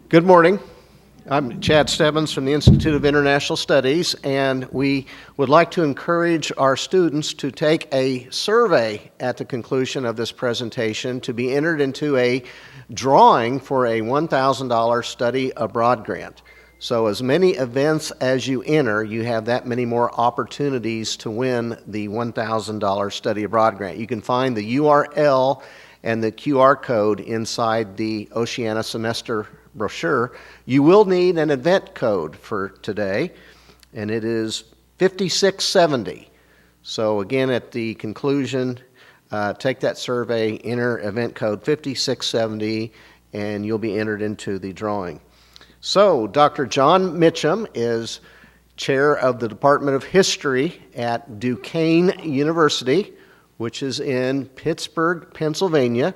Good morning. I'm Chad Stebbins from the Institute of International Studies, and we would like to encourage our students to take a survey at the conclusion of this presentation to be entered into a drawing for a $1,000 study abroad grant. So as many events as you enter, you have that many more opportunities to win the $1,000 study abroad grant. You can find the URL and the QR code inside the Oceania semester brochure. You will need an event code for today, and it is 5670. So again, at the conclusion, take that survey, enter event code 5670, and you'll be entered into the drawing. So Dr. John Mitcham is chair of the Department of History at Duquesne University, which is in Pittsburgh, Pennsylvania,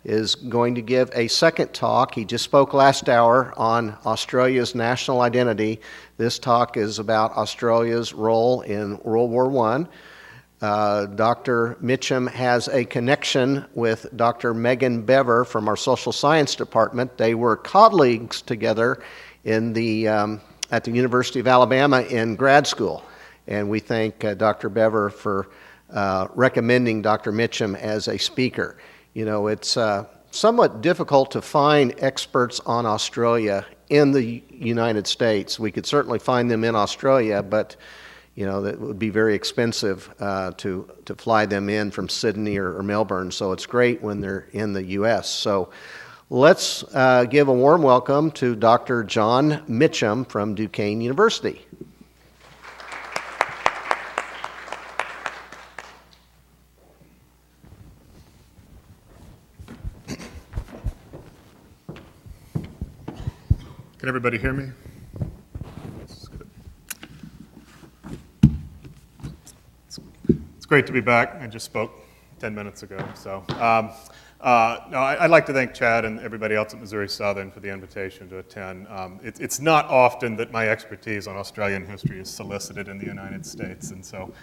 is going to give a second talk. He just spoke last hour on Australia's national identity. This talk is about Australia's role in World War I. Dr. Mitcham has a connection with Dr. Megan Bever from our social science department. They were colleagues together in at the University of Alabama in grad school. And we thank Dr. Bever for recommending Dr. Mitcham as a speaker. You know, it's somewhat difficult to find experts on Australia in the United States. We could certainly find them in Australia, but you know, that would be very expensive to fly them in from Sydney or Melbourne. So it's great when they're in the U.S. So let's give a warm welcome to Dr. John Mitcham from Duquesne University. Can everybody hear me? That's good. It's great to be back. I just spoke 10 minutes ago. So, I'd like to thank Chad and everybody else at Missouri Southern for the invitation to attend. It's not often that my expertise on Australian history is solicited in the United States, and so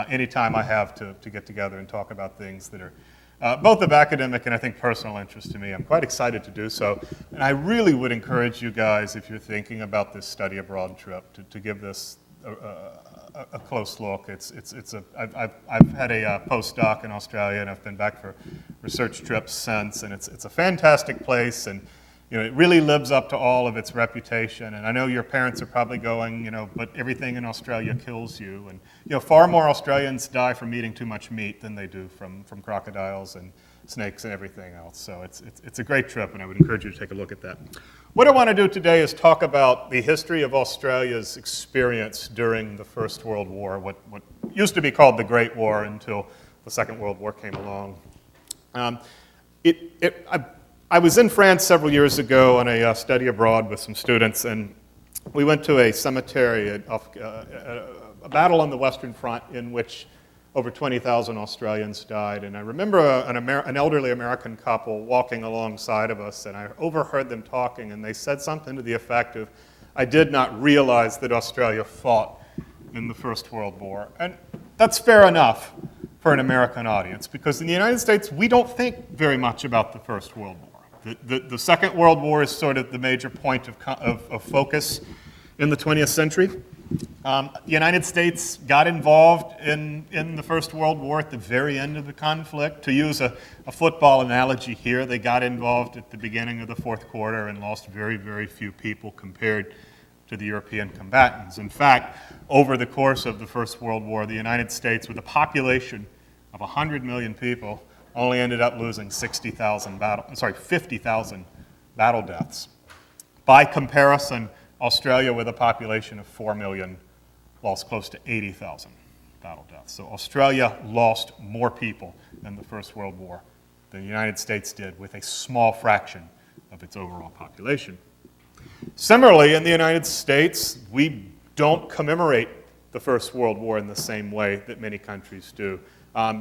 anytime I have to get together and talk about things that are both of academic and I think personal interest to me, I'm quite excited to do so. And I really would encourage you guys, if you're thinking about this study abroad trip, to give this a close look. I've had a postdoc in Australia, and I've been back for research trips since, and it's a fantastic place, and you know, it really lives up to all of its reputation. And I know your parents are probably going, you know, but everything in Australia kills you. And you know, far more Australians die from eating too much meat than they do from crocodiles and snakes and everything else. So it's a great trip, and I would encourage you to take a look at that. What I want to do today is talk about the history of Australia's experience during the First World War, what used to be called the Great War until the Second World War came along. I was in France several years ago on a study abroad with some students, and we went to a cemetery, a battle on the Western Front in which over 20,000 Australians died. And I remember an elderly American couple walking alongside of us, and I overheard them talking, and they said something to the effect of, "I did not realize that Australia fought in the First World War." And that's fair enough for an American audience, because in the United States, we don't think very much about the First World War. The Second World War is sort of the major point of focus in the 20th century. The United States got involved in the First World War at the very end of the conflict. To use a football analogy here, they got involved at the beginning of the fourth quarter and lost very, very few people compared to the European combatants. In fact, over the course of the First World War, the United States, with a population of 100 million people, only ended up losing 50,000 battle deaths. By comparison, Australia, with a population of 4 million, lost close to 80,000 battle deaths. So Australia lost more people in the First World War than the United States did, with a small fraction of its overall population. Similarly, in the United States, we don't commemorate the First World War in the same way that many countries do.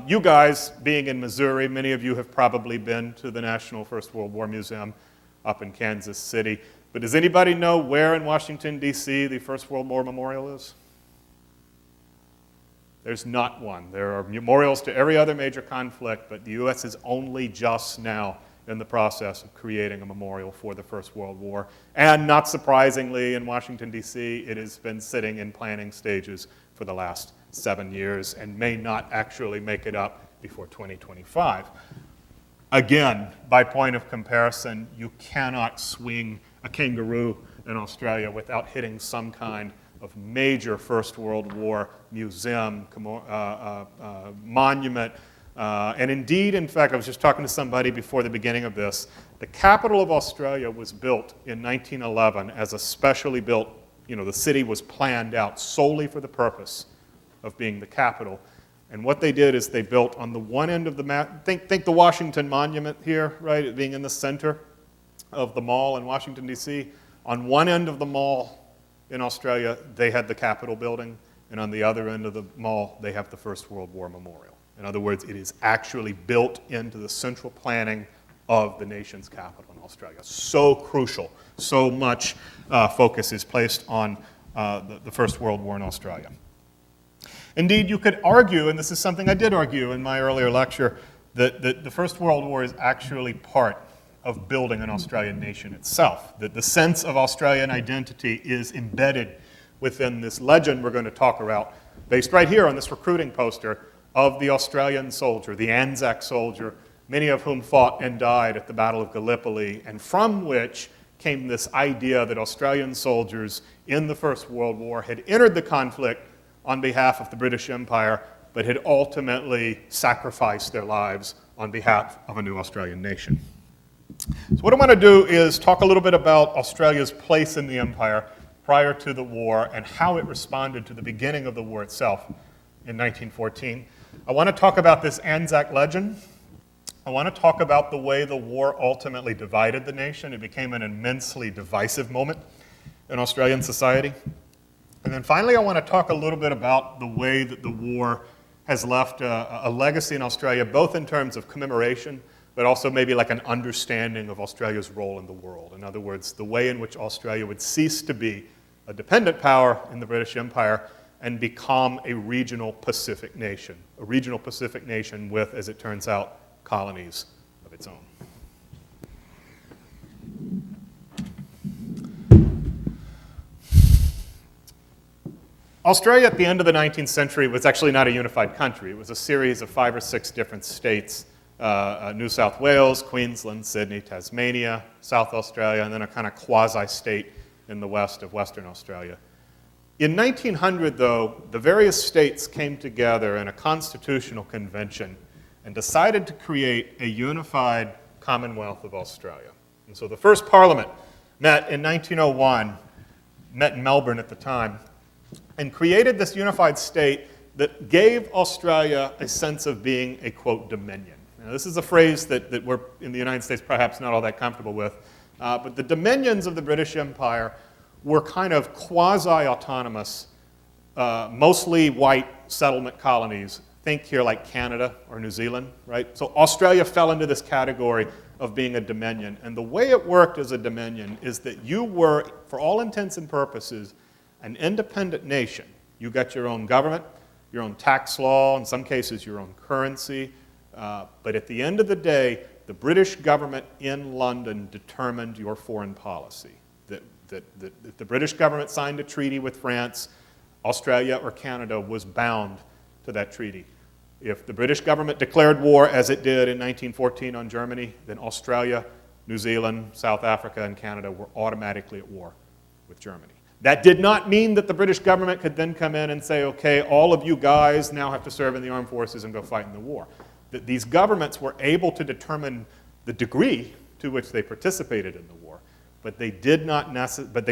You guys, being in Missouri, many of you have probably been to the National First World War Museum up in Kansas City. But does anybody know where in Washington, D.C. the First World War Memorial is? There's not one. There are memorials to every other major conflict, but the U.S. is only just now in the process of creating a memorial for the First World War. And not surprisingly, in Washington, D.C., it has been sitting in planning stages for the last 7 years and may not actually make it up before 2025. Again, by point of comparison, you cannot swing a kangaroo in Australia without hitting some kind of major First World War museum, monument. And indeed, in fact, I was just talking to somebody before the beginning of this. The capital of Australia was built in 1911 as a specially built, the city was planned out solely for the purpose of being the capital. And what they did is they built on the one end of the map, think the Washington Monument here, right, it being in the center of the mall in Washington, D.C. On one end of the mall in Australia, they had the Capitol building, and on the other end of the mall, they have the First World War Memorial. In other words, it is actually built into the central planning of the nation's capital in Australia. So crucial, so much focus is placed on the First World War in Australia. Indeed, you could argue, and this is something I did argue in my earlier lecture, that the First World War is actually part of building an Australian nation itself, that the sense of Australian identity is embedded within this legend we're going to talk about, based right here on this recruiting poster of the Australian soldier, the Anzac soldier, many of whom fought and died at the Battle of Gallipoli, and from which came this idea that Australian soldiers in the First World War had entered the conflict on behalf of the British Empire, but had ultimately sacrificed their lives on behalf of a new Australian nation. So what I want to do is talk a little bit about Australia's place in the empire prior to the war and how it responded to the beginning of the war itself in 1914. I want to talk about this Anzac legend. I want to talk about the way the war ultimately divided the nation. It became an immensely divisive moment in Australian society. And then finally, I want to talk a little bit about the way that the war has left a legacy in Australia, both in terms of commemoration, but also maybe like an understanding of Australia's role in the world. In other words, the way in which Australia would cease to be a dependent power in the British Empire and become a regional Pacific nation with, as it turns out, colonies of its own. Australia at the end of the 19th century was actually not a unified country. It was a series of 5 or 6 different states, New South Wales, Queensland, Sydney, Tasmania, South Australia, and then a kind of quasi-state in the west of Western Australia. In 1900, though, the various states came together in a constitutional convention and decided to create a unified Commonwealth of Australia. And so the first parliament met in 1901, met in Melbourne at the time, and created this unified state that gave Australia a sense of being a, quote, dominion. Now, this is a phrase that we're, in the United States, perhaps not all that comfortable with, but the dominions of the British Empire were kind of quasi-autonomous, mostly white settlement colonies. Think here like Canada or New Zealand, right? So Australia fell into this category of being a dominion. And the way it worked as a dominion is that you were, for all intents and purposes, an independent nation. You got your own government, your own tax law, in some cases your own currency. But at the end of the day, the British government in London determined your foreign policy. That if the British government signed a treaty with France, Australia or Canada was bound to that treaty. If the British government declared war, as it did in 1914 on Germany, then Australia, New Zealand, South Africa, and Canada were automatically at war with Germany. That did not mean that the British government could then come in and say, okay, all of you guys now have to serve in the armed forces and go fight in the war. That these governments were able to determine the degree to which they participated in the war, but they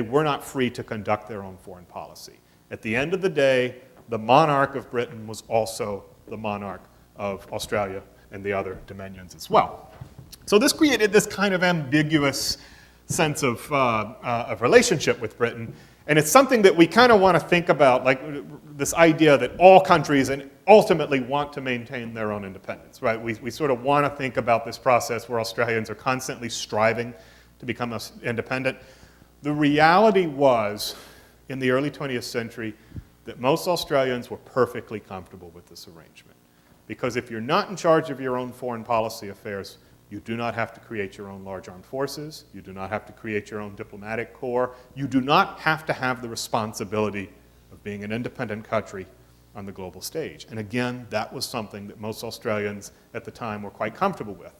were not free to conduct their own foreign policy. At the end of the day, the monarch of Britain was also the monarch of Australia and the other dominions as well. So this created this kind of ambiguous sense of relationship with Britain. And it's something that we kind of want to think about, like this idea that all countries and ultimately want to maintain their own independence, right? We sort of want to think about this process where Australians are constantly striving to become independent. The reality was, in the early 20th century, that most Australians were perfectly comfortable with this arrangement. Because if you're not in charge of your own foreign policy affairs, You do not have to create your own large armed forces. You do not have to create your own diplomatic corps. You do not have to have the responsibility of being an independent country on the global stage. And again, that was something that most Australians at the time were quite comfortable with.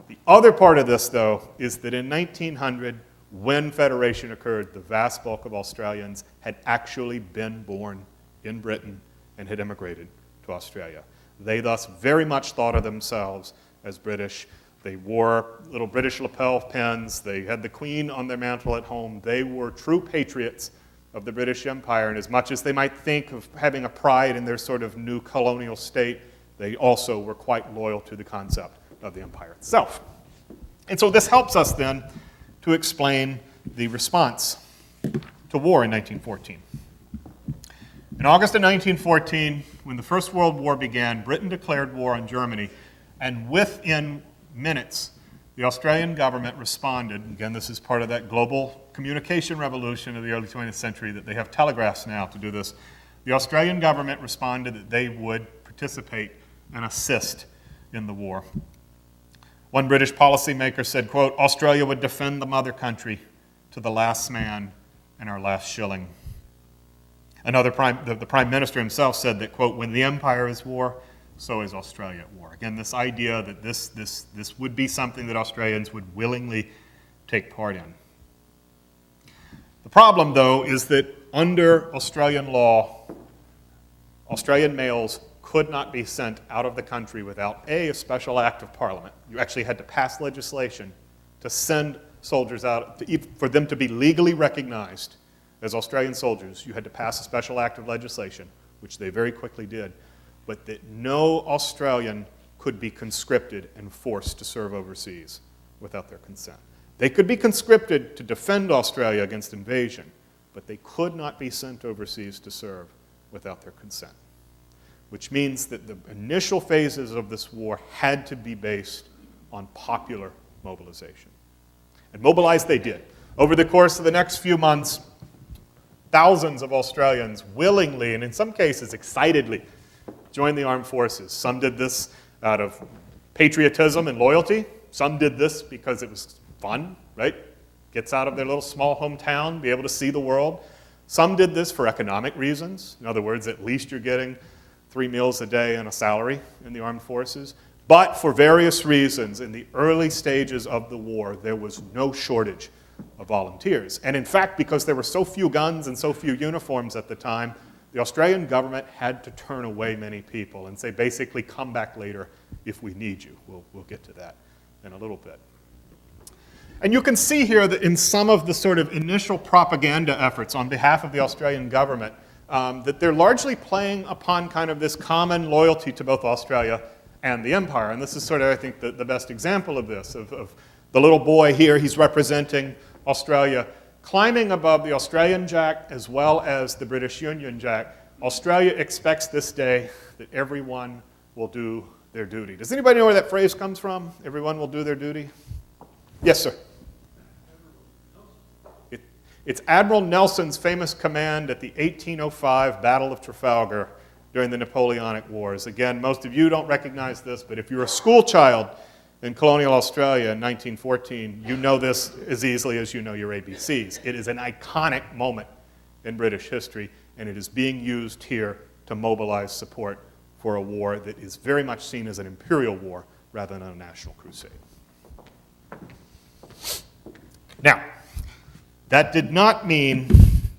The other part of this, though, is that in 1900, when Federation occurred, the vast bulk of Australians had actually been born in Britain and had immigrated to Australia. They thus very much thought of themselves as British. They wore little British lapel pins. They had the Queen on their mantle at home. They were true patriots of the British Empire, and as much as they might think of having a pride in their sort of new colonial state, they also were quite loyal to the concept of the empire itself. And so this helps us then to explain the response to war in 1914. In August of 1914, when the First World War began, Britain declared war on Germany, and within minutes, the Australian government responded. Again, this is part of that global communication revolution of the early 20th century that they have telegraphs now to do this. The Australian government responded that they would participate and assist in the war. One British policymaker said, quote, "Australia would defend the mother country to the last man and our last shilling." Another the Prime Minister himself said that, quote, "When the empire is war, so is Australia at war." Again, this idea that this would be something that Australians would willingly take part in. The problem, though, is that under Australian law, Australian males could not be sent out of the country without a special act of Parliament. You actually had to pass legislation to send soldiers out, for them to be legally recognized as Australian soldiers. You had to pass a special act of legislation, which they very quickly did, but that no Australian could be conscripted and forced to serve overseas without their consent. They could be conscripted to defend Australia against invasion, but they could not be sent overseas to serve without their consent, which means that the initial phases of this war had to be based on popular mobilization. And mobilize they did. Over the course of the next few months, thousands of Australians willingly, and in some cases excitedly, joined the armed forces. Some did this out of patriotism and loyalty. Some did this because it was fun, right? Gets out of their little small hometown, be able to see the world. Some did this for economic reasons. In other words, at least you're getting 3 meals a day and a salary in the armed forces. But for various reasons, in the early stages of the war, there was no shortage of volunteers. And in fact, because there were so few guns and so few uniforms at the time, the Australian government had to turn away many people and say, basically, come back later if we need you. We'll get to that in a little bit. And you can see here that in some of the sort of initial propaganda efforts on behalf of the Australian government, that they're largely playing upon kind of this common loyalty to both Australia and the empire. And this is sort of, I think, the best example of this, of the little boy here. He's representing Australia, climbing above the Australian Jack as well as the British Union Jack. Australia expects this day that everyone will do their duty. Does anybody know where that phrase comes from? Everyone will do their duty? Yes, sir. It's Admiral Nelson's famous command at the 1805 Battle of Trafalgar during the Napoleonic Wars. Again, most of you don't recognize this, but if you're a school child in colonial Australia in 1914, you know this as easily as you know your ABCs. It is an iconic moment in British history, and it is being used here to mobilize support for a war that is very much seen as an imperial war rather than a national crusade. Now, that did not mean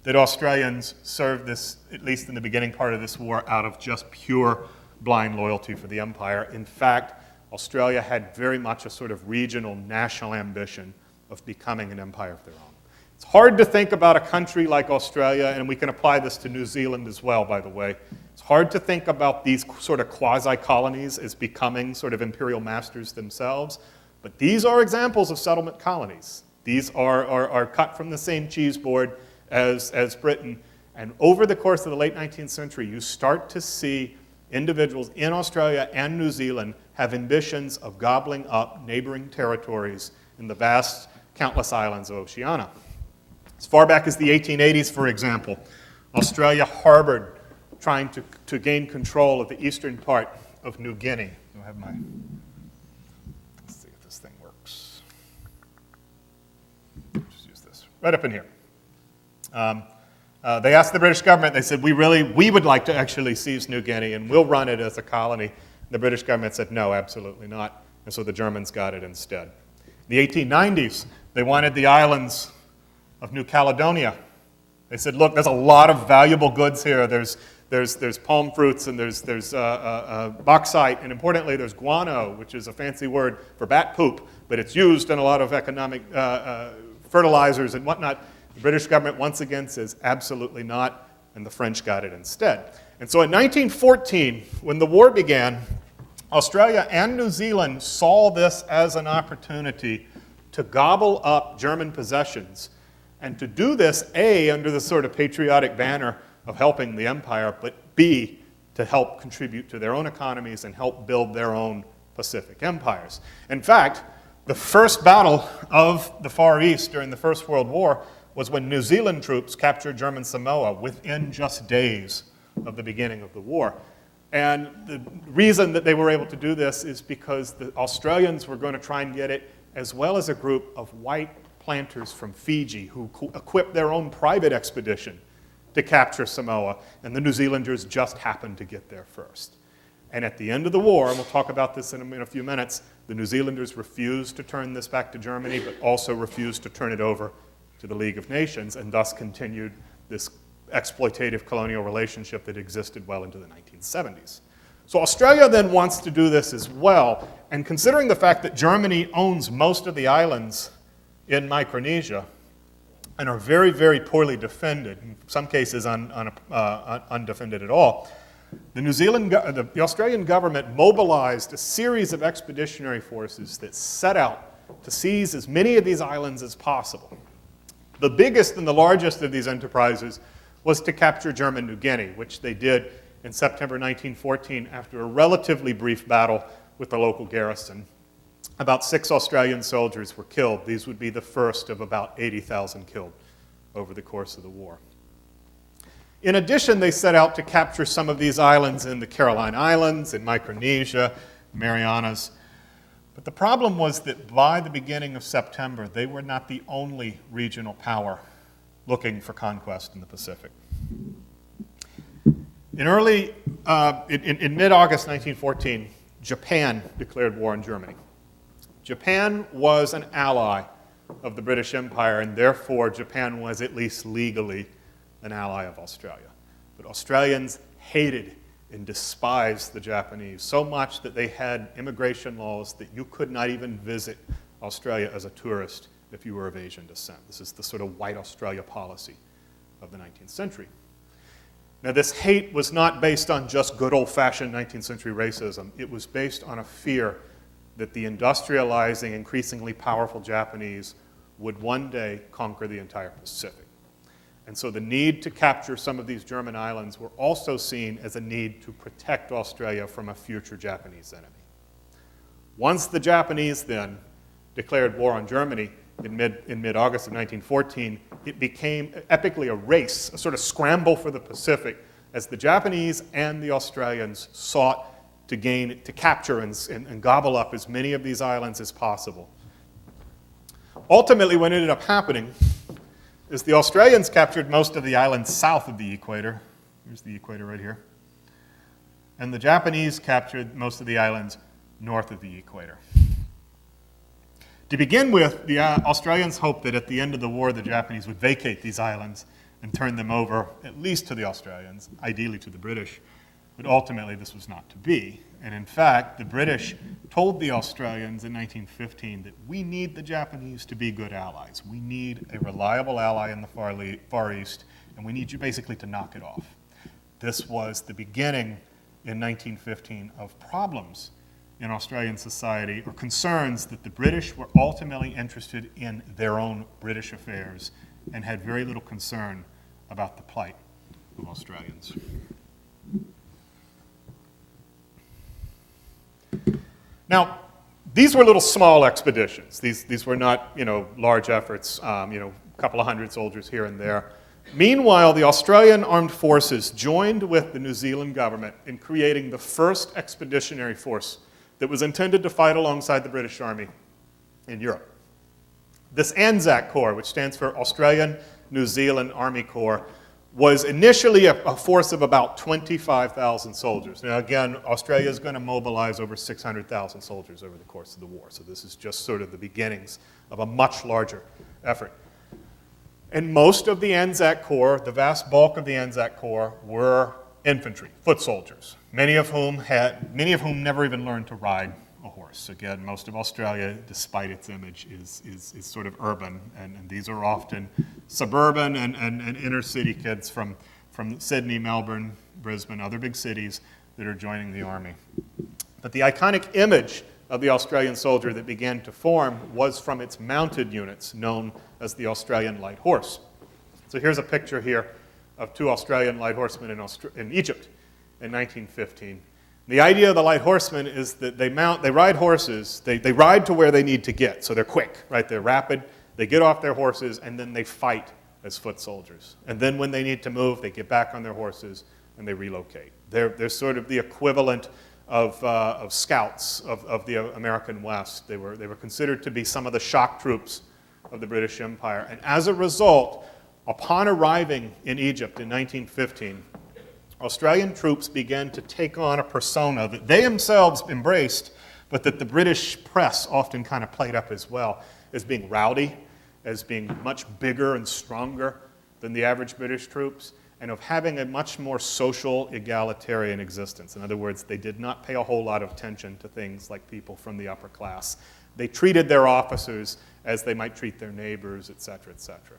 that Australians served this, at least in the beginning part of this war, out of just pure blind loyalty for the empire. In fact, Australia had very much a sort of regional national ambition of becoming an empire of their own. It's hard to think about a country like Australia, and we can apply this to New Zealand as well, by the way. It's hard to think about these sort of quasi-colonies as becoming sort of imperial masters themselves, but these are examples of settlement colonies. These are cut from the same cheese board as Britain. And over the course of the late 19th century, you start to see individuals in Australia and New Zealand have ambitions of gobbling up neighboring territories in the vast, countless islands of Oceania. As far back as the 1880s, for example, Australia harbored trying to gain control of the eastern part of New Guinea. I have my, let's see if this thing right up in here. They asked the British government, they said, we would like to actually seize New Guinea and we'll run it as a colony. The British government said, no, absolutely not. And so the Germans got it instead. In the 1890s, they wanted the islands of New Caledonia. They said, look, there's a lot of valuable goods here. There's palm fruits and there's bauxite, and importantly, there's guano, which is a fancy word for bat poop, but it's used in a lot of economic fertilizers and whatnot. The British government once again says absolutely not, and the French got it instead. And so in 1914, when the war began, Australia and New Zealand saw this as an opportunity to gobble up German possessions, and to do this, A, under the sort of patriotic banner of helping the empire, but B, to help contribute to their own economies and help build their own Pacific empires. In fact, the first battle of the Far East during the First World War was when New Zealand troops captured German Samoa within just days of the beginning of the war. And the reason that they were able to do this is because the Australians were going to try and get it, as well as a group of white planters from Fiji who equipped their own private expedition to capture Samoa, and the New Zealanders just happened to get there first. And at the end of the war, and we'll talk about this in a few minutes, the New Zealanders refused to turn this back to Germany, but also refused to turn it over to the League of Nations, and thus continued this exploitative colonial relationship that existed well into the 1970s. So Australia then wants to do this as well, and considering the fact that Germany owns most of the islands in Micronesia and are very, very poorly defended, in some cases undefended at all, the Australian government mobilized a series of expeditionary forces that set out to seize as many of these islands as possible. The biggest and the largest of these enterprises was to capture German New Guinea, which they did in September 1914 after a relatively brief battle with the local garrison. About 6 Australian soldiers were killed. These would be the first of about 80,000 killed over the course of the war. In addition, they set out to capture some of these islands in the Caroline Islands, in Micronesia, Marianas. But the problem was that by the beginning of September, they were not the only regional power looking for conquest in the Pacific. In mid-August 1914, Japan declared war on Germany. Japan was an ally of the British Empire, and therefore Japan was at least legally an ally of Australia. But Australians hated and despised the Japanese so much that they had immigration laws that you could not even visit Australia as a tourist if you were of Asian descent. This is the sort of white Australia policy of the 19th century. Now, this hate was not based on just good old-fashioned 19th century racism. It was based on a fear that the industrializing, increasingly powerful Japanese would one day conquer the entire Pacific. And so the need to capture some of these German islands were also seen as a need to protect Australia from a future Japanese enemy. Once the Japanese then declared war on Germany in mid-August of 1914, it became epically a race, a sort of scramble for the Pacific, as the Japanese and the Australians sought to capture and gobble up as many of these islands as possible. Ultimately, what ended up happening is the Australians captured most of the islands south of the equator. Here's the equator right here. And the Japanese captured most of the islands north of the equator. To begin with, the Australians hoped that at the end of the war, the Japanese would vacate these islands and turn them over, at least to the Australians, ideally to the British. But ultimately, this was not to be. And in fact, the British told the Australians in 1915 that we need the Japanese to be good allies. We need a reliable ally in the Far East, and we need you basically to knock it off. This was the beginning in 1915 of problems in Australian society, or concerns that the British were ultimately interested in their own British affairs and had very little concern about the plight of Australians. Now, these were little small expeditions. These were not, large efforts, a couple of hundred soldiers here and there. Meanwhile, the Australian Armed Forces joined with the New Zealand government in creating the first expeditionary force that was intended to fight alongside the British Army in Europe. This ANZAC Corps, which stands for Australian New Zealand Army Corps, was initially a force of about 25,000 soldiers. Now again, Australia is going to mobilize over 600,000 soldiers over the course of the war, so this is just sort of the beginnings of a much larger effort. And most of the ANZAC Corps, the vast bulk of the ANZAC Corps, were infantry, foot soldiers, many of whom never even learned to ride a horse. Again, most of Australia, despite its image, is sort of urban, and these are often suburban and inner city kids from Sydney, Melbourne, Brisbane, other big cities that are joining the army. But the iconic image of the Australian soldier that began to form was from its mounted units, known as the Australian Light Horse. So here's a picture here of two Australian light horsemen in Egypt in 1915. The idea of the light horsemen is that they ride horses, they ride to where they need to get, so they're quick, right? They're rapid, they get off their horses, and then they fight as foot soldiers. And then when they need to move, they get back on their horses and they relocate. They're sort of the equivalent of scouts of the American West. They were considered to be some of the shock troops of the British Empire. And as a result, upon arriving in Egypt in 1915, Australian troops began to take on a persona that they themselves embraced, but that the British press often kind of played up as well, as being rowdy, as being much bigger and stronger than the average British troops, and of having a much more social, egalitarian existence. In other words, they did not pay a whole lot of attention to things like people from the upper class. They treated their officers as they might treat their neighbors, et cetera, et cetera.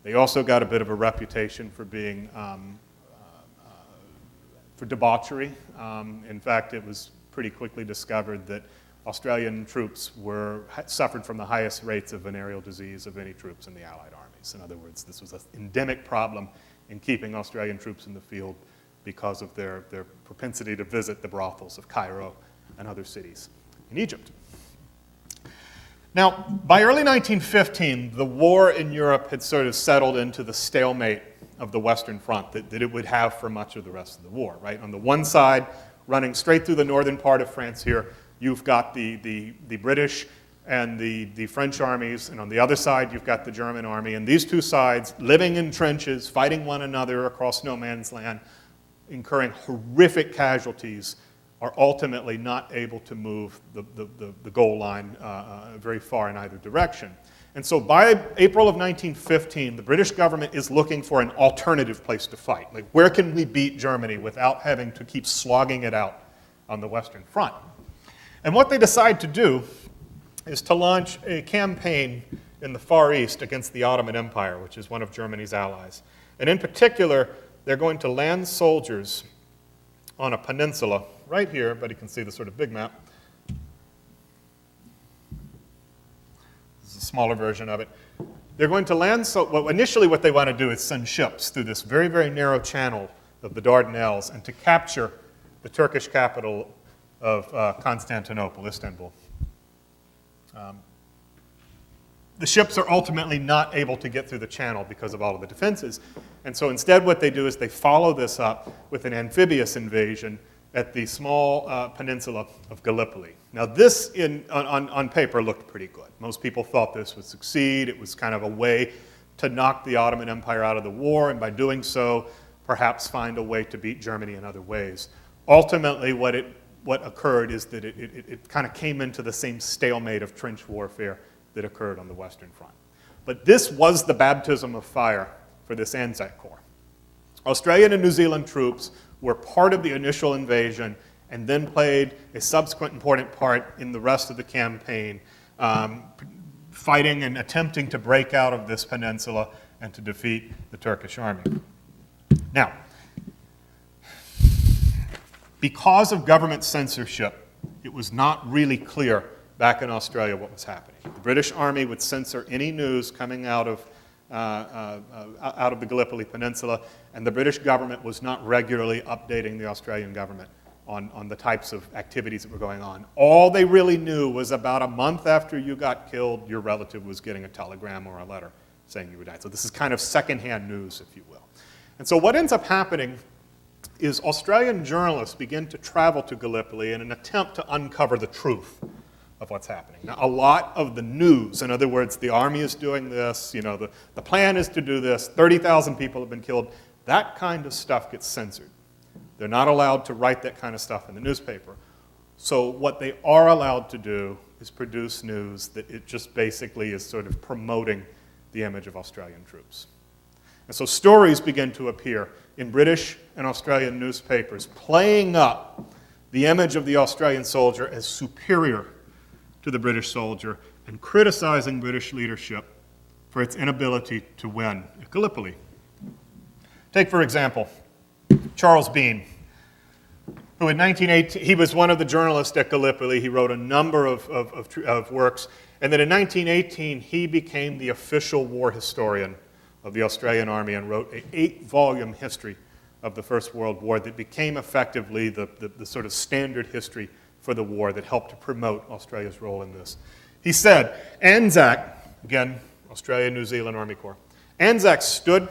They also got a bit of a reputation for being for debauchery. In fact, it was pretty quickly discovered that Australian troops suffered from the highest rates of venereal disease of any troops in the Allied armies. In other words, this was an endemic problem in keeping Australian troops in the field because of their propensity to visit the brothels of Cairo and other cities in Egypt. Now, by early 1915, the war in Europe had sort of settled into the stalemate of the Western Front that it would have for much of the rest of the war, right? On the one side, running straight through the northern part of France here, you've got the British and the French armies, and on the other side, you've got the German army. And these two sides, living in trenches, fighting one another across no man's land, incurring horrific casualties, are ultimately not able to move the goal line very far in either direction. And so by April of 1915, the British government is looking for an alternative place to fight. Like, where can we beat Germany without having to keep slogging it out on the Western Front? And what they decide to do is to launch a campaign in the Far East against the Ottoman Empire, which is one of Germany's allies. And in particular, they're going to land soldiers on a peninsula right here, but you can see the sort of big map. This is a smaller version of it. They're going to land, initially what they want to do is send ships through this very, very narrow channel of the Dardanelles and to capture the Turkish capital of Constantinople, Istanbul. The ships are ultimately not able to get through the channel because of all of the defenses. And so instead what they do is they follow this up with an amphibious invasion at the small peninsula of Gallipoli. Now this, on paper, looked pretty good. Most people thought this would succeed. It was kind of a way to knock the Ottoman Empire out of the war, and by doing so, perhaps find a way to beat Germany in other ways. Ultimately, what occurred is that it kind of came into the same stalemate of trench warfare that occurred on the Western Front. But this was the baptism of fire for this ANZAC Corps. Australian and New Zealand troops were part of the initial invasion and then played a subsequent important part in the rest of the campaign, fighting and attempting to break out of this peninsula and to defeat the Turkish army. Now, because of government censorship, it was not really clear back in Australia what was happening. The British Army would censor any news coming out of the Gallipoli Peninsula, and the British government was not regularly updating the Australian government on the types of activities that were going on. All they really knew was about a month after you got killed, your relative was getting a telegram or a letter saying you were died. So this is kind of secondhand news, if you will. And so what ends up happening is Australian journalists begin to travel to Gallipoli in an attempt to uncover the truth of what's happening. Now, a lot of the news, in other words, the army is doing this, the plan is to do this, 30,000 people have been killed, that kind of stuff gets censored. They're not allowed to write that kind of stuff in the newspaper. So what they are allowed to do is produce news that it just basically is sort of promoting the image of Australian troops. And so stories begin to appear in British and Australian newspapers playing up the image of the Australian soldier as superior to the British soldier and criticizing British leadership for its inability to win at Gallipoli. Take, for example, Charles Bean, who in 1918, he was one of the journalists at Gallipoli. He wrote a number of works. And then in 1918, he became the official war historian of the Australian Army and wrote an 8-volume history of the First World War that became effectively the sort of standard history for the war that helped to promote Australia's role in this. He said, ANZAC, again, Australia-New Zealand Army Corps, ANZAC stood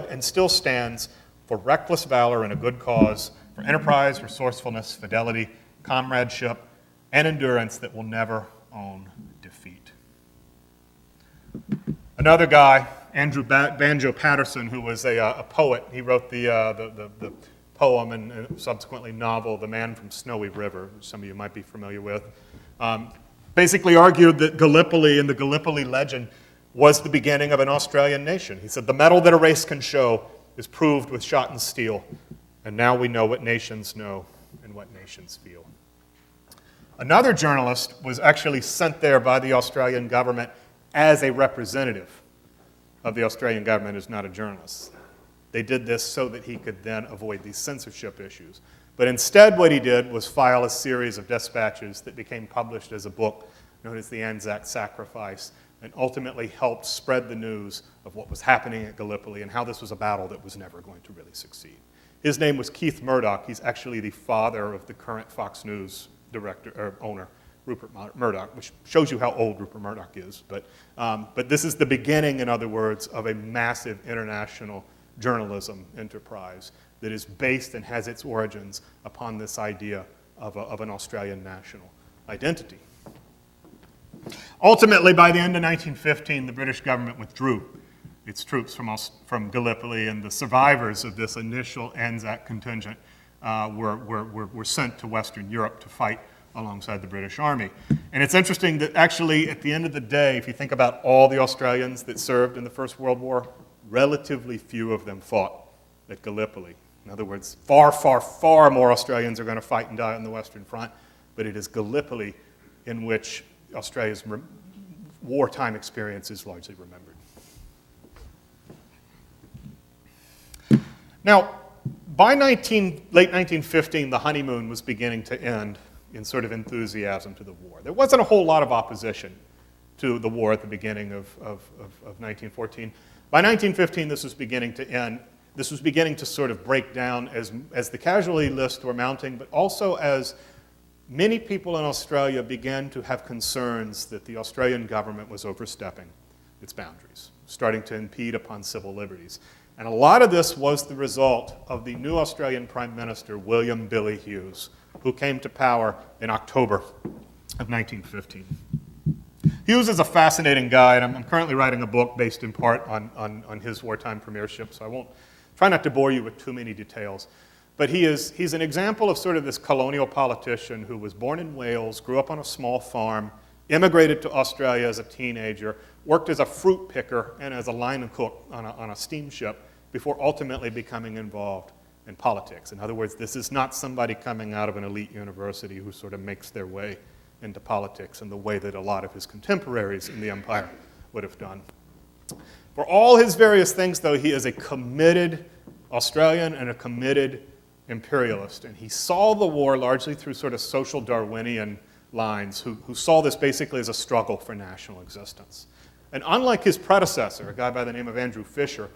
and still stands for reckless valor in a good cause, for enterprise, resourcefulness, fidelity, comradeship, and endurance that will never own defeat. Another guy, Andrew Banjo Patterson, who was a poet, he wrote the poem and subsequently novel, The Man from Snowy River, which some of you might be familiar with, basically argued that Gallipoli and the Gallipoli legend was the beginning of an Australian nation. He said, the mettle that a race can show is proved with shot and steel, and now we know what nations know and what nations feel. Another journalist was actually sent there by the Australian government as a representative of the Australian government, who's not a journalist. They did this so that he could then avoid these censorship issues. But instead what he did was file a series of dispatches that became published as a book known as the Anzac Sacrifice, and ultimately helped spread the news of what was happening at Gallipoli and how this was a battle that was never going to really succeed. His name was Keith Murdoch. He's actually the father of the current Fox News owner, Rupert Murdoch, which shows you how old Rupert Murdoch is. But this is the beginning, in other words, of a massive international journalism enterprise that is based and has its origins upon this idea of an Australian national identity. Ultimately, by the end of 1915, the British government withdrew its troops from Gallipoli, and the survivors of this initial Anzac contingent were sent to Western Europe to fight alongside the British Army. And it's interesting that actually, at the end of the day, if you think about all the Australians that served in the First World War, relatively few of them fought at Gallipoli. In other words, far, far, far more Australians are going to fight and die on the Western Front, but it is Gallipoli in which Australia's wartime experience is largely remembered. Now, by late 1915, the honeymoon was beginning to end in sort of enthusiasm to the war. There wasn't a whole lot of opposition to the war at the beginning of 1914. By 1915, this was beginning to end. This was beginning to sort of break down as the casualty lists were mounting, but also as many people in Australia began to have concerns that the Australian government was overstepping its boundaries, starting to impede upon civil liberties. And a lot of this was the result of the new Australian Prime Minister, William "Billy" Hughes, who came to power in October of 1915. Hughes is a fascinating guy, and I'm currently writing a book based in part on his wartime premiership, so I won't try not to bore you with too many details. But he's an example of sort of this colonial politician who was born in Wales, grew up on a small farm, immigrated to Australia as a teenager, worked as a fruit picker and as a line cook on a steamship before ultimately becoming involved in politics. In other words, this is not somebody coming out of an elite university who sort of makes their way into politics in the way that a lot of his contemporaries in the empire would have done. For all his various things, though, he is a committed Australian and a committed imperialist. And he saw the war largely through sort of social Darwinian lines, who saw this basically as a struggle for national existence. And unlike his predecessor, a guy by the name of Andrew Fisher,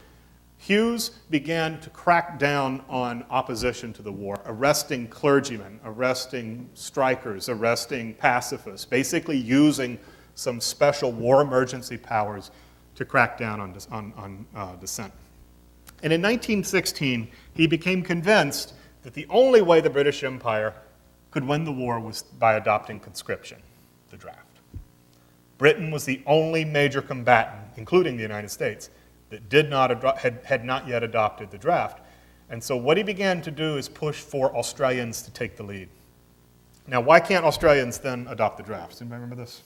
Hughes began to crack down on opposition to the war, arresting clergymen, arresting strikers, arresting pacifists, basically using some special war emergency powers to crack down on dissent. And in 1916, he became convinced that the only way the British Empire could win the war was by adopting conscription. the draft. Britain was the only major combatant, including the United States, that had not yet adopted the draft. And so what he began to do is push for Australians to take the lead. Now, why can't Australians then adopt the draft? Does anybody remember this?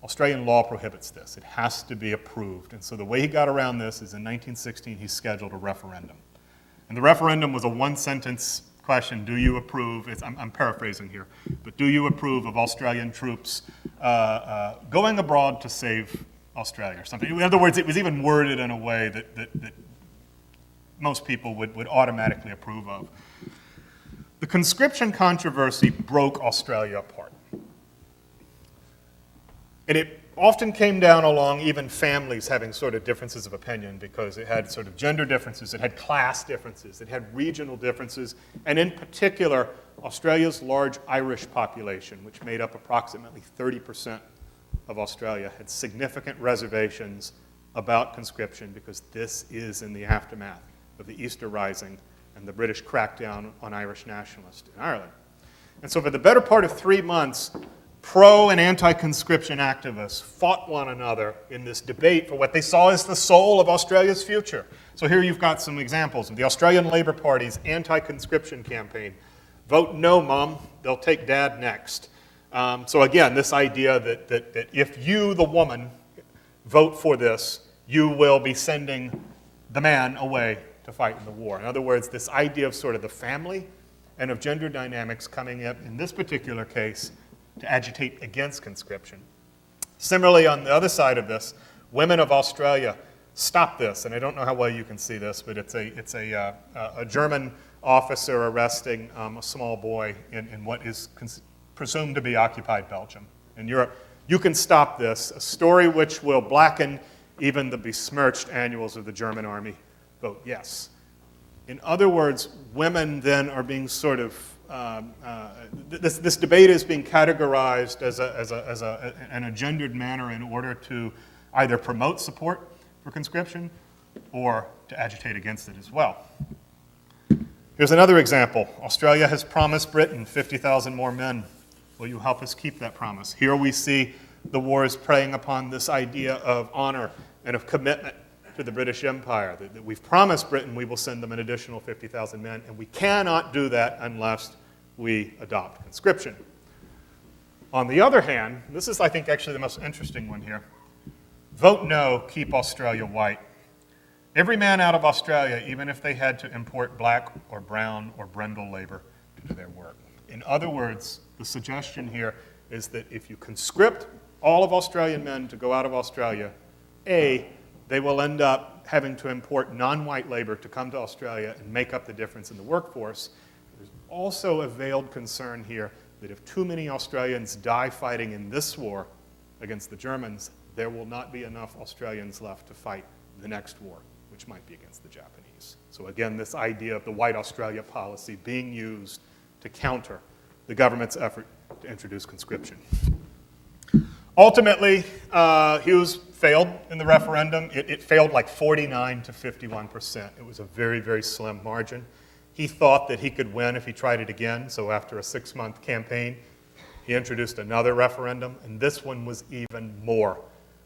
Australian law prohibits this. It has to be approved. And so the way he got around this is in 1916, he scheduled a referendum. And the referendum was a one-sentence question: do you approve, I'm paraphrasing here, but do you approve of Australian troops going abroad to save Australia or something? In other words, it was even worded in a way that most people would automatically approve of. The conscription controversy broke Australia apart. And it often came down along even families having sort of differences of opinion, because it had sort of gender differences, it had class differences, it had regional differences, and in particular, Australia's large Irish population, which made up approximately 30% of Australia, had significant reservations about conscription, because this is in the aftermath of the Easter Rising and the British crackdown on Irish nationalists in Ireland. And so for the better part of 3 months, pro and anti-conscription activists fought one another in this debate for what they saw as the soul of Australia's future. So here you've got some examples of the Australian Labor Party's anti-conscription campaign. Vote no, Mum, they'll take Dad next. So again, this idea that if you, the woman, vote for this, you will be sending the man away to fight in the war. In other words, this idea of sort of the family and of gender dynamics coming up in this particular case to agitate against conscription. Similarly, on the other side of this, women of Australia stopped this, and I don't know how well you can see this, but it's a German officer arresting a small boy in what is presumed to be occupied Belgium in Europe. You can stop this, a story which will blacken even the besmirched annuals of the German army. Vote yes. In other words, women then are being sort of this debate is being categorized in a gendered manner in order to either promote support for conscription or to agitate against it as well. Here's another example. Australia has promised Britain 50,000 more men. Will you help us keep that promise? Here we see the wars preying upon this idea of honor and of commitment to the British Empire, that we've promised Britain we will send them an additional 50,000 men, and we cannot do that unless we adopt conscription. On the other hand, this is, I think, actually the most interesting one here. Vote no, keep Australia white. Every man out of Australia, even if they had to import black or brown or brindle labor to do their work. In other words, the suggestion here is that if you conscript all of Australian men to go out of Australia, A, they will end up having to import non-white labor to come to Australia and make up the difference in the workforce. There's also a veiled concern here that if too many Australians die fighting in this war against the Germans, there will not be enough Australians left to fight the next war, which might be against the Japanese. So again, this idea of the White Australia policy being used to counter the government's effort to introduce conscription. Ultimately, Hughes failed in the referendum. It failed like 49 to 51%. It was a very, very slim margin. He thought that he could win if he tried it again, so after a 6-month campaign, he introduced another referendum, and this one was even more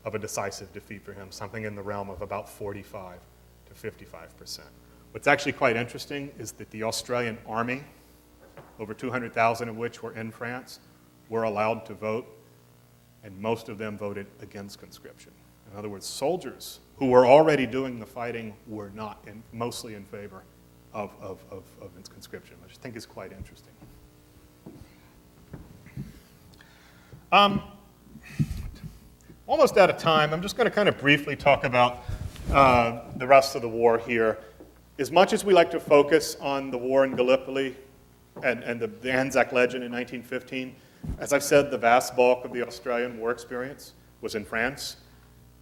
of a decisive defeat for him, something in the realm of about 45 to 55%. What's actually quite interesting is that the Australian army, over 200,000 of which were in France, were allowed to vote, and most of them voted against conscription. In other words, soldiers who were already doing the fighting were not, mostly in favor of conscription, which I think is quite interesting. Almost out of time. I'm just going to kind of briefly talk about the rest of the war here. As much as we like to focus on the war in Gallipoli and the Anzac Legend in 1915, as I've said, the vast bulk of the Australian war experience was in France.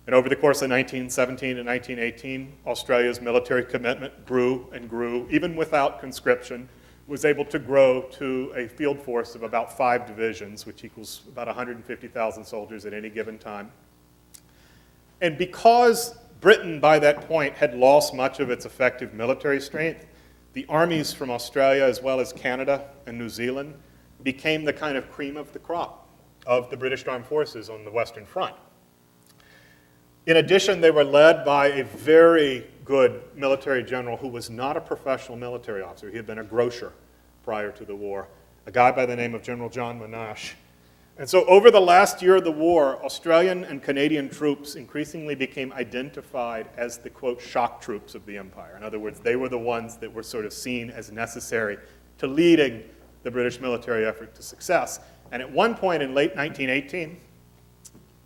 And over the course of 1917 and 1918, Australia's military commitment grew and grew, even without conscription, was able to grow to a field force of about 5 divisions, which equals about 150,000 soldiers at any given time. And because Britain, by that point, had lost much of its effective military strength, the armies from Australia as well as Canada and New Zealand became the kind of cream of the crop of the British Armed Forces on the Western Front. In addition, they were led by a very good military general who was not a professional military officer. He had been a grocer prior to the war, a guy by the name of General John Monash. And so over the last year of the war, Australian and Canadian troops increasingly became identified as the, quote, shock troops of the empire. In other words, they were the ones that were sort of seen as necessary to leading the British military effort to success. And at one point in late 1918,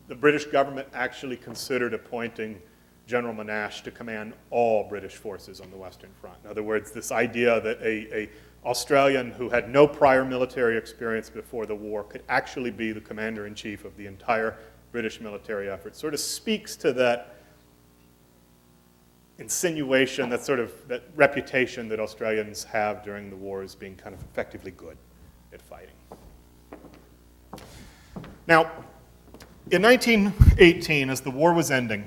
the British government actually considered appointing General Monash to command all British forces on the Western Front. In other words, this idea that a Australian who had no prior military experience before the war could actually be the commander-in-chief of the entire British military effort sort of speaks to that insinuation, that reputation that Australians have during the war as being kind of effectively good at fighting. Now, in 1918, as the war was ending,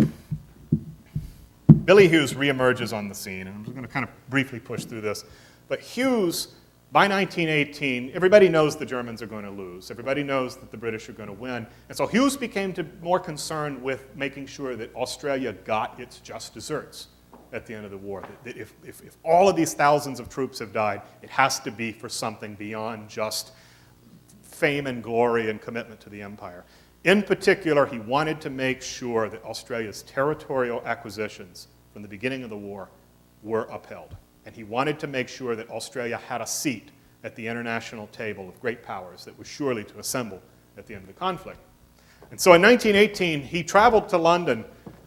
Billy Hughes reemerges on the scene, and I'm going to kind of briefly push through this. But Hughes, by 1918, everybody knows the Germans are going to lose. Everybody knows that the British are going to win. And so Hughes became more concerned with making sure that Australia got its just desserts at the end of the war. That if all of these thousands of troops have died, it has to be for something beyond just fame and glory and commitment to the empire. In particular, he wanted to make sure that Australia's territorial acquisitions from the beginning of the war were upheld. And he wanted to make sure that Australia had a seat at the international table of great powers that was surely to assemble at the end of the conflict. And so in 1918, he traveled to London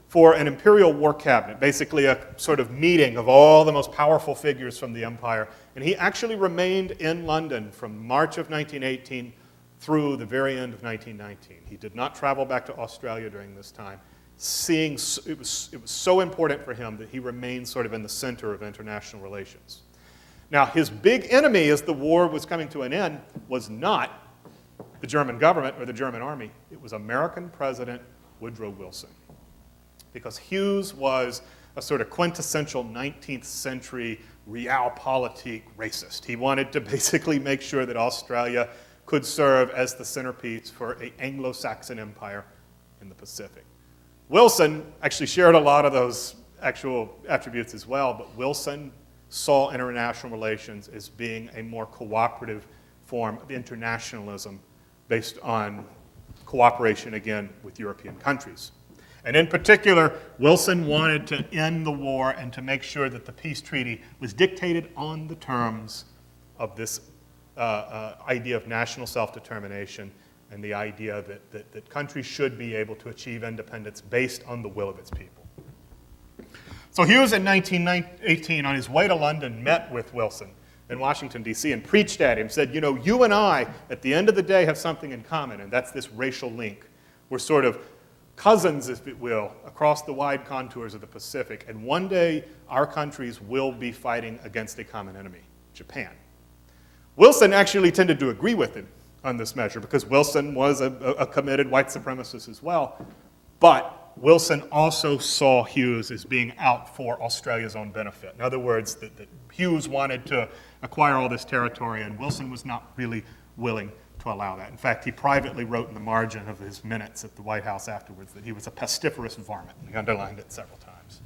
for an imperial war cabinet, basically a sort of meeting of all the most powerful figures from the empire. And he actually remained in London from March of 1918 through the very end of 1919. He did not travel back to Australia during this time. It was so important for him that he remained sort of in the center of international relations. Now, his big enemy as the war was coming to an end was not the German government or the German army. It was American President Woodrow Wilson. Because Hughes was a sort of quintessential 19th century realpolitik racist. He wanted to basically make sure that Australia could serve as the centerpiece for an Anglo-Saxon empire in the Pacific. Wilson actually shared a lot of those actual attributes as well, but Wilson saw international relations as being a more cooperative form of internationalism based on cooperation, again, with European countries. And in particular, Wilson wanted to end the war and to make sure that the peace treaty was dictated on the terms of this idea of national self-determination and the idea that countries should be able to achieve independence based on the will of its people. So Hughes in 1918, on his way to London, met with Wilson in Washington, D.C., and preached at him, said, you know, you and I, at the end of the day, have something in common, and that's this racial link. We're sort of cousins, if it will, across the wide contours of the Pacific, and one day our countries will be fighting against a common enemy, Japan. Wilson actually tended to agree with him on this measure because Wilson was a committed white supremacist as well. But Wilson also saw Hughes as being out for Australia's own benefit. In other words, that Hughes wanted to acquire all this territory, and Wilson was not really willing to allow that. In fact, he privately wrote in the margin of his minutes at the White House afterwards that he was a pestiferous varmint, and he underlined it several times.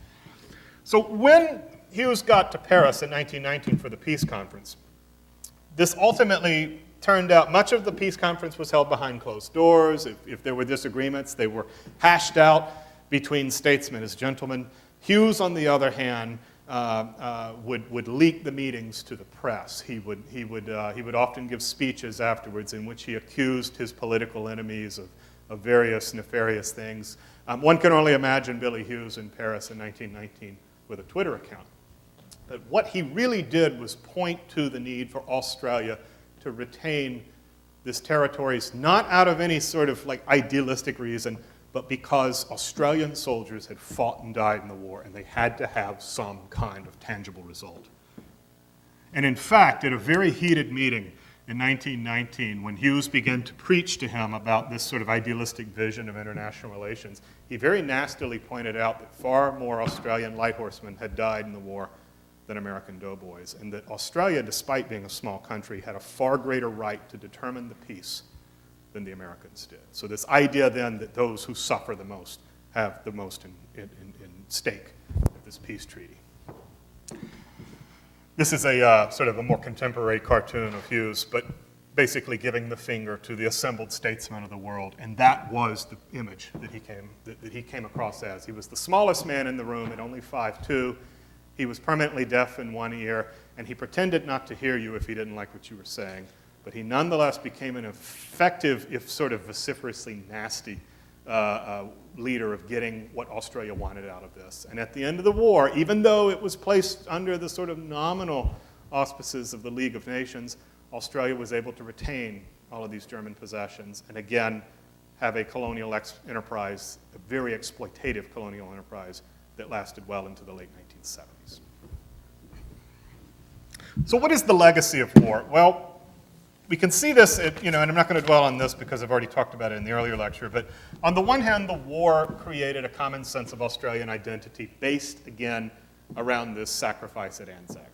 So when Hughes got to Paris in 1919 for the peace conference, this ultimately turned out, much of the peace conference was held behind closed doors. If there were disagreements, they were hashed out between statesmen as gentlemen. Hughes, on the other hand, would leak the meetings to the press. He would often give speeches afterwards in which he accused his political enemies of various nefarious things. One can only imagine Billy Hughes in Paris in 1919 with a Twitter account. But what he really did was point to the need for Australia to retain this territories, not out of any sort of like idealistic reason, but because Australian soldiers had fought and died in the war, and they had to have some kind of tangible result. And in fact, at a very heated meeting in 1919, when Hughes began to preach to him about this sort of idealistic vision of international relations, he very nastily pointed out that far more Australian light horsemen had died in the war than American doughboys, and that Australia, despite being a small country, had a far greater right to determine the peace than the Americans did. So this idea then that those who suffer the most have the most in stake of this peace treaty. This is a sort of a more contemporary cartoon of Hughes, but basically giving the finger to the assembled statesmen of the world, and that was the image that he came across as. He was the smallest man in the room at only 5'2". He was permanently deaf in one ear, and he pretended not to hear you if he didn't like what you were saying. But he nonetheless became an effective, if sort of vociferously nasty, leader of getting what Australia wanted out of this. And at the end of the war, even though it was placed under the sort of nominal auspices of the League of Nations, Australia was able to retain all of these German possessions and again have a colonial enterprise, a very exploitative colonial enterprise that lasted well into the late 1970s. So what is the legacy of war? Well, we can see this, and I'm not going to dwell on this because I've already talked about it in the earlier lecture, but on the one hand, the war created a common sense of Australian identity based, again, around this sacrifice at Anzac.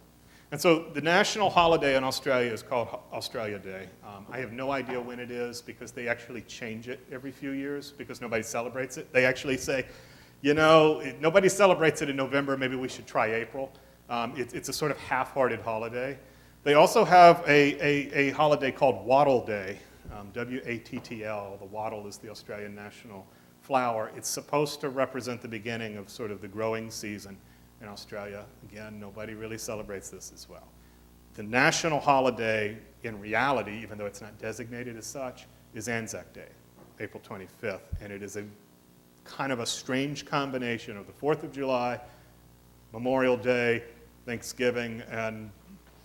And so the national holiday in Australia is called Australia Day. I have no idea when it is because they actually change it every few years because nobody celebrates it. They actually say, nobody celebrates it in November, maybe we should try April. It's a sort of half-hearted holiday. They also have a holiday called Wattle Day, W-A-T-T-L. The wattle is the Australian national flower. It's supposed to represent the beginning of sort of the growing season in Australia. Again, nobody really celebrates this as well. The national holiday, in reality, even though it's not designated as such, is Anzac Day, April 25th. And it is a kind of a strange combination of the 4th of July, Memorial Day, Thanksgiving, and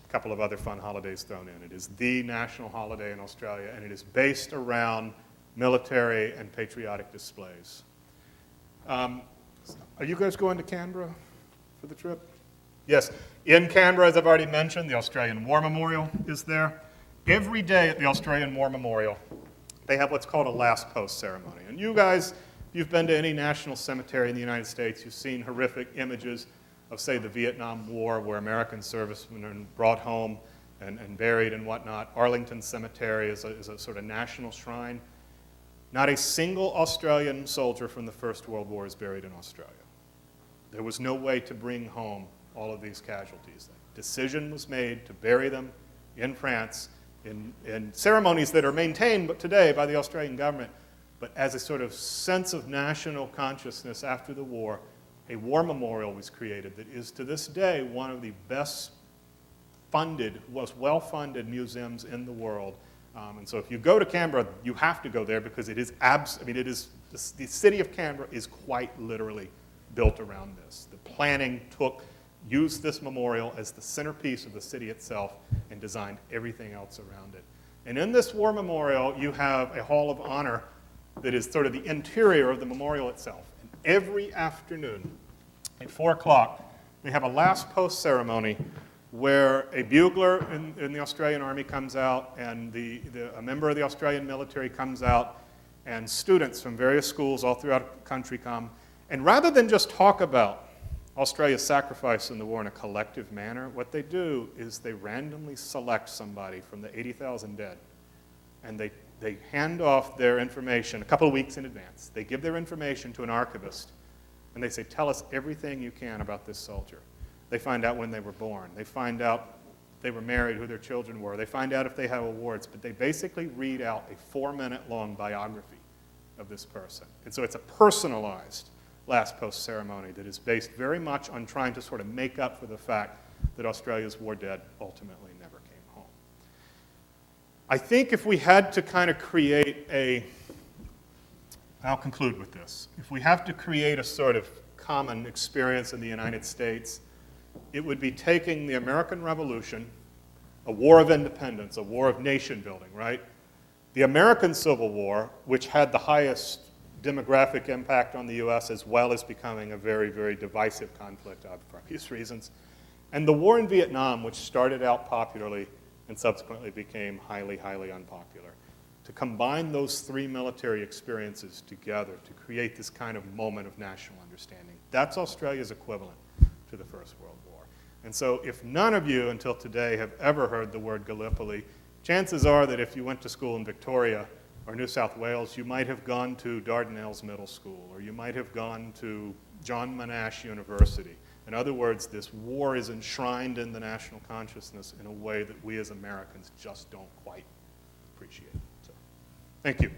a couple of other fun holidays thrown in. It is the national holiday in Australia, and it is based around military and patriotic displays. Are you guys going to Canberra for the trip? Yes. In Canberra, as I've already mentioned, the Australian War Memorial is there. Every day at the Australian War Memorial, they have what's called a last post ceremony. And you guys, if you've been to any national cemetery in the United States, you've seen horrific images of, say, the Vietnam War, where American servicemen are brought home and buried and whatnot. Arlington Cemetery is a sort of national shrine. Not a single Australian soldier from the First World War is buried in Australia. There was no way to bring home all of these casualties. The decision was made to bury them in France in ceremonies that are maintained today by the Australian government, but as a sort of sense of national consciousness after the war, a war memorial was created that is to this day one of the best funded, most well-funded museums in the world. And so if you go to Canberra, you have to go there because it is the city of Canberra is quite literally built around this. The planning used this memorial as the centerpiece of the city itself and designed everything else around it. And in this war memorial, you have a hall of honor that is sort of the interior of the memorial itself. And every afternoon at 4 o'clock, they have a last post ceremony where a bugler in the Australian Army comes out and a member of the Australian military comes out and students from various schools all throughout the country come. And rather than just talk about Australia's sacrifice in the war in a collective manner, what they do is they randomly select somebody from the 80,000 dead, and they hand off their information a couple of weeks in advance. They give their information to an archivist, and they say, tell us everything you can about this soldier. They find out when they were born. They find out if they were married, who their children were. They find out if they have awards, but they basically read out a 4-minute-long biography of this person. And so it's a personalized last post ceremony that is based very much on trying to sort of make up for the fact that Australia's war dead ultimately never came home. I think if we had to kind of create I'll conclude with this. If we have to create a sort of common experience in the United States, it would be taking the American Revolution, a war of independence, a war of nation building, right? The American Civil War, which had the highest demographic impact on the U.S. as well as becoming a very, very divisive conflict for obvious reasons. And the war in Vietnam, which started out popularly and subsequently became highly, highly unpopular. To combine those 3 military experiences together to create this kind of moment of national understanding. That's Australia's equivalent to the First World War. And so if none of you until today have ever heard the word Gallipoli, chances are that if you went to school in Victoria or New South Wales, you might have gone to Dardanelles Middle School, or you might have gone to John Monash University. In other words, this war is enshrined in the national consciousness in a way that we as Americans just don't quite appreciate. So, thank you.